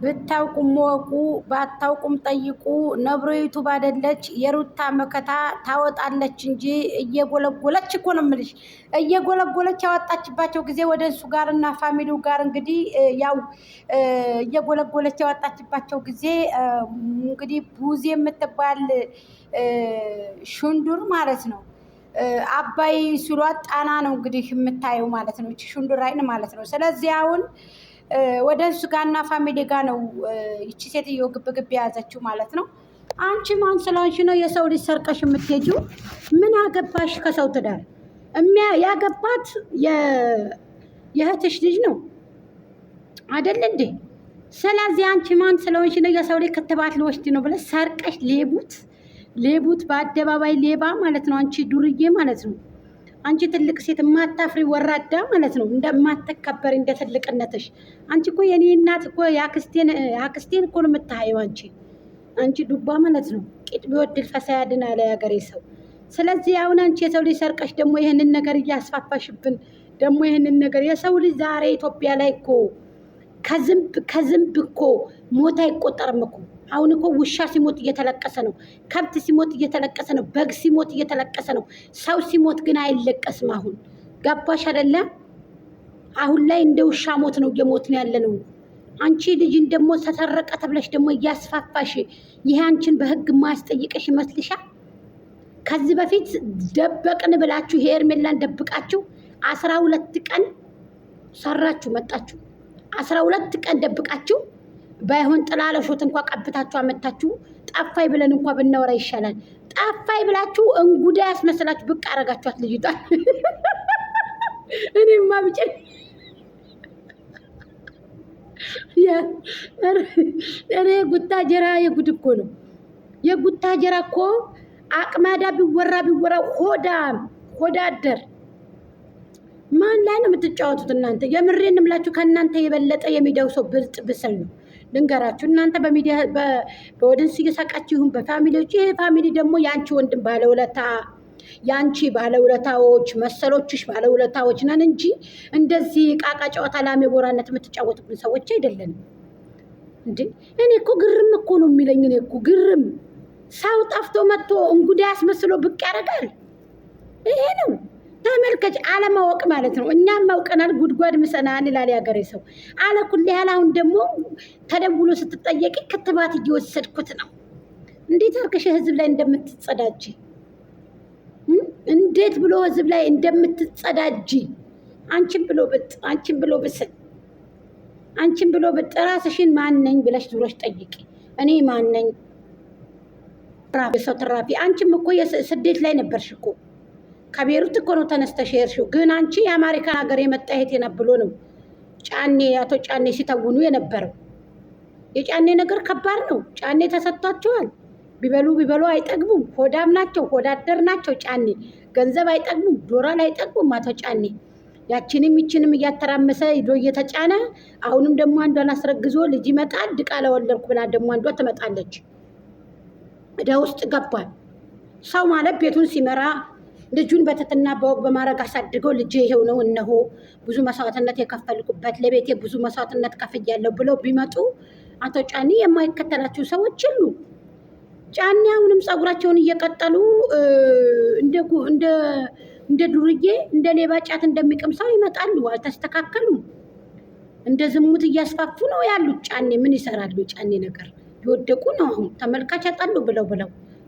ብታውቁም ወቁ ባታውቁም ጠይቁ። ነብሮይቱ ባደለች የሩታ መከታ ታወጣለች እንጂ እየጎለጎለች እኮ ነው የምልሽ። እየጎለጎለች ያወጣችባቸው ጊዜ ወደ እሱ ጋር እና ፋሚሊው ጋር እንግዲህ ያው እየጎለጎለች ያወጣችባቸው ጊዜ እንግዲህ ቡዜ የምትባል ሹንዱር ማለት ነው። አባይ ሲሏት ጣና ነው እንግዲህ የምታየው ማለት ነው። እቺ ሹንዱር አይን ማለት ነው። ስለዚህ አሁን ወደ እሱ ጋርና ፋሚሊ ጋር ነው ይቺ ሴትዮ ግብግብ የያዘችው ማለት ነው። አንቺ ማን ስለሆንሽ ነው የሰው ልጅ ሰርቀሽ የምትሄጂው? ምን አገባሽ ከሰው ትዳር? ያገባት የእህትሽ ልጅ ነው አይደል እንዴ? ስለዚህ አንቺ ማን ስለሆንሽ ነው የሰው ልጅ ክትባት ልወስድ ነው ብለሽ ሰርቀሽ ሌቡት በአደባባይ ሌባ ማለት ነው። አንቺ ዱርዬ ማለት ነው። አንቺ ትልቅ ሴት የማታፍሪ ወራዳ ማለት ነው። እንደማትከበር እንደ ትልቅነትሽ አንቺ እኮ የኔ እናት እኮ አክስቴን እኮ ነው የምታየው አንቺ ዱባ ማለት ነው። ቂጥ ቢወድል ፈሳ ያድን አለ ያገሬ ሰው። ስለዚህ አሁን አንቺ የሰው ልጅ ሰርቀሽ ደግሞ ይህንን ነገር እያስፋፋሽብን ደግሞ ይህንን ነገር የሰው ልጅ ዛሬ ኢትዮጵያ ላይ እኮ ከዝንብ እኮ ሞት አይቆጠርም እኮ። አሁን እኮ ውሻ ሲሞት እየተለቀሰ ነው፣ ከብት ሲሞት እየተለቀሰ ነው፣ በግ ሲሞት እየተለቀሰ ነው። ሰው ሲሞት ግን አይለቀስም። አሁን ገባሽ አይደለ? አሁን ላይ እንደ ውሻ ሞት ነው እየሞትን ያለ ነው። አንቺ ልጅን ደግሞ ተሰረቀ ተብለሽ ደግሞ እያስፋፋሽ ይሄ አንቺን በህግ ማያስጠይቅሽ ይመስልሻል? ከዚህ በፊት ደበቅን ብላችሁ ሄርሜላን ደብቃችሁ 12 ቀን ሰራችሁ መጣችሁ። 12 ቀን ደብቃችሁ ባይሆን ጥላለሾት እንኳ ቀብታችሁ አመታችሁ። ጠፋይ ብለን እንኳ ብናወራ ይሻላል። ጠፋይ ብላችሁ እንጉዳ ያስመስላችሁ ብቅ አረጋችኋት ልጅቷ። እኔማ ብቻ እኔ ጉታጀራ የጉድ እኮ ነው። የጉታጀራ እኮ አቅማዳ ቢወራ ሆዳደር ማን ላይ ነው የምትጫወቱት እናንተ? የምሬን እምላችሁ ከእናንተ የበለጠ የሚዲያው ሰው ብልጥ ብስል ነው። ልንገራችሁ እናንተ በሚዲያ በወደንስ እየሳቃችሁ ይሁን በፋሚሊዎች። ይሄ ፋሚሊ ደግሞ የአንቺ ወንድም ባለውለታ የአንቺ ባለውለታዎች መሰሎችሽ ባለውለታዎች ነን እንጂ እንደዚህ ቃቃ ጨዋታ ላሜ ቦራነት የምትጫወቱብን ሰዎች አይደለንም እንዴ። እኔ እኮ ግርም እኮ ነው የሚለኝ። እኔ እኮ ግርም ሰው ጠፍቶ መጥቶ እንጉዳ ያስመስሎ ብቅ ያደርጋል። ይሄ ነው ተመልከች፣ አለማወቅ ማለት ነው። እኛም ማውቀናል፣ ጉድጓድ ምሰናን ይላል ያገሬ ሰው። አለኩል ያህል አሁን ደግሞ ተደውሎ ስትጠየቂ ክትባት እየወሰድኩት ነው። እንዴት አርገሽ ህዝብ ላይ እንደምትጸዳጂ እንዴት ብሎ ህዝብ ላይ እንደምትጸዳጂ አንቺን ብሎ ብስል አንቺን ብሎ ራስሽን ማነኝ ብለሽ ዙሮሽ ጠይቂ። እኔ ማነኝ? ሰው ትራፊ። አንቺም እኮ ስደት ላይ ነበርሽ እኮ ከቤሩት እኮ ነው ተነስተሽ ሄድሽው። ግን አንቺ የአሜሪካን ሀገር የመጣ እህቴ ነው ብሎ ነው አቶ ጫኔ ሲተውኑ የነበረው። የጫኔ ነገር ከባድ ነው። ጫኔ ተሰጥቷቸዋል። ቢበሉ አይጠግቡም። ሆዳም ናቸው፣ ሆዳደር ናቸው። ጫኔ ገንዘብ አይጠግቡም፣ ዶላር አይጠግቡም። አቶ ጫኔ ያችንም ይችንም እያተራመሰ ሂዶ እየተጫነ አሁንም ደግሞ አንዷን አስረግዞ ልጅ ይመጣል። ድቃላ ወለድኩ ብላ ደግሞ አንዷ ትመጣለች። ወደ ውስጥ ገባል። ሰው ማለት ቤቱን ሲመራ ልጁን በትትና በወግ በማድረግ አሳድገው ልጅ ይሄው ነው እነሆ ብዙ መስዋዕትነት የከፈልኩበት ለቤቴ ብዙ መስዋዕትነት ከፍያለሁ ብለው ቢመጡ አቶ ጫኔ የማይከተላቸው ሰዎች ሁሉ ጫኔ አሁንም ፀጉራቸውን እየቀጠሉ እንደ ዱርዬ እንደ ሌባ ጫት እንደሚቅም ሰው ይመጣሉ። አልተስተካከሉም። እንደ ዝሙት እያስፋፉ ነው ያሉት። ጫኔ ምን ይሰራሉ? ጫኔ ነገር ይወደቁ ነው። አሁን ተመልካች ያጣሉ ብለው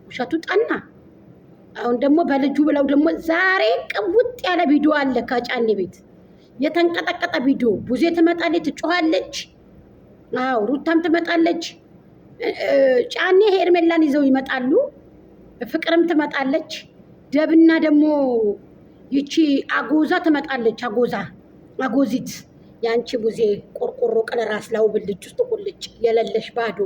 ውሸቱ ጠና። አሁን ደግሞ በልጁ ብለው ደግሞ ዛሬ ቅውጥ ያለ ቪዲዮ አለ ከጫኔ ቤት የተንቀጠቀጠ ቪዲዮ። ቡዜ ትመጣለች፣ ትጮሃለች። አዎ ሩታም ትመጣለች። ጫኔ ሄርሜላን ይዘው ይመጣሉ። ፍቅርም ትመጣለች። ደብና ደግሞ ይቺ አጎዛ ትመጣለች። አጎዚት ያንቺ ቡዜ ቆርቆሮ ቀለራስ ላው ብልጭ ውስጥ ቁልጭ የለለሽ ባዶ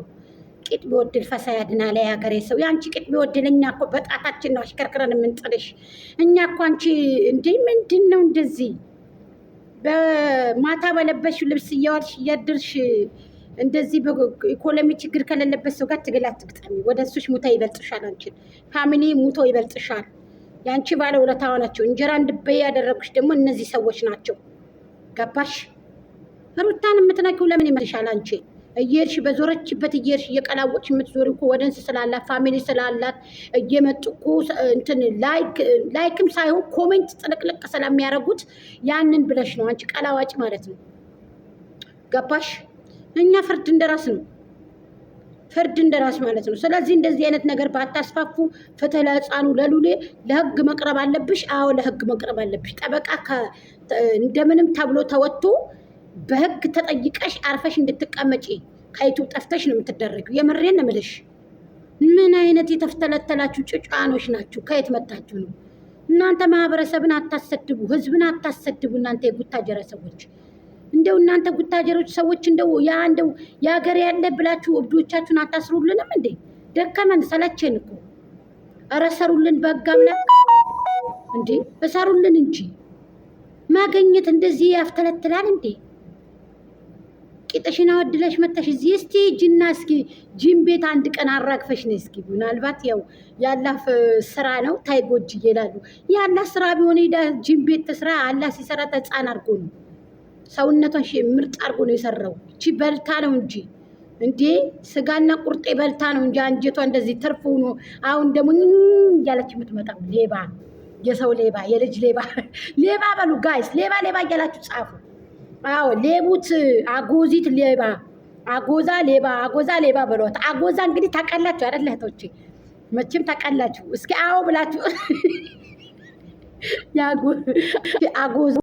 ቂጥ ቢወድል ፈሳ ያድናል ያገሬ ሰው። ያንቺ ቂጥ ቢወድል እኛ እኮ በጣታችን ነው አሽከርክረን የምንጥልሽ። እኛ እኮ አንቺ እንዴ ምንድን ነው እንደዚህ በማታ በለበሽ ልብስ እያዋልሽ እያድርሽ እንደዚህ በኢኮኖሚ ችግር ከሌለበት ሰው ጋር ትግል አትግጠሚ። ወደ እሱሽ ሙታ ይበልጥሻል። አንቺን ፋሚሊ ሙቶ ይበልጥሻል። ያንቺ ባለውለታዋ ናቸው። እንጀራ እንድበይ ያደረጉሽ ደግሞ እነዚህ ሰዎች ናቸው። ገባሽ? ሩታን የምትነኪው ለምን ይመስልሻል? አንቺ እየሄድሽ በዞረችበት እየሄድሽ እየቀላወጥሽ የምትዞሪ እኮ ወደንስ ስላላት ፋሚሊ ስላላት እየመጡ እኮ እንትን ላይክም ሳይሆን ኮሜንት ጥልቅልቅ ስለሚያደርጉት ያንን ብለሽ ነው አንቺ ቀላዋጭ ማለት ነው። ገባሽ? እኛ ፍርድ እንደራስ ነው፣ ፍርድ እንደራስ ማለት ነው። ስለዚህ እንደዚህ አይነት ነገር ባታስፋፉ። ፍትህ ለህፃኑ ለሉሌ ለህግ መቅረብ አለብሽ። አዎ ለህግ መቅረብ አለብሽ። ጠበቃ እንደምንም ተብሎ ተወጥቶ በህግ ተጠይቀሽ አርፈሽ እንድትቀመጪ ከዩቱብ ጠፍተሽ ነው የምትደረጊው። የምሬን ነው የምልሽ። ምን አይነት የተፍተለተላችሁ ጭጫኖች ናችሁ? ከየት መጣችሁ ነው እናንተ? ማህበረሰብን አታሰድቡ፣ ህዝብን አታሰድቡ። እናንተ የጉታጀራ ሰዎች እንደው እናንተ ጉታጀሮች ሰዎች እንደው የሀገር ያለ ብላችሁ እብዶቻችሁን አታስሩልንም እንዴ? ደከመን ሰለቸን እኮ። ኧረ ሰሩልን፣ በህግ አምላክ እንዴ እሰሩልን እንጂ ማገኘት እንደዚህ ያፍተለትላል እንዴ? ቂጥሽን አወድለሽ መተሽ እዚህ እስቲ ጅና እስኪ ጂም ቤት አንድ ቀን አራግፈሽ ነው እስኪ። ምናልባት ያው ያላህ ስራ ነው ታይጎጅ ይላሉ። ያላህ ስራ ቢሆን ሄዳ ጂም ቤት ስራ አላህ ሲሰራ ህፃን አድርጎ ነው ሰውነቷን ምርጥ አድርጎ ነው የሰራው። እቺ በልታ ነው እንጂ እንዴ ስጋና ቁርጤ በልታ ነው እንጂ አንጀቷ እንደዚህ ትርፍ ሆኖ አሁን ደግሞ እያለች የምትመጣው ሌባ፣ የሰው ሌባ፣ የልጅ ሌባ። ሌባ በሉ ጋይስ፣ ሌባ ሌባ እያላችሁ ጻፉ። አዎ ሌቡት፣ አጎዚት ሌባ፣ አጎዛ ሌባ፣ አጎዛ ሌባ በሏት። አጎዛ እንግዲህ ታውቃላችሁ አይደል እህቶቼ? መቼም ታውቃላችሁ። እስኪ አዎ ብላችሁ አጎዛ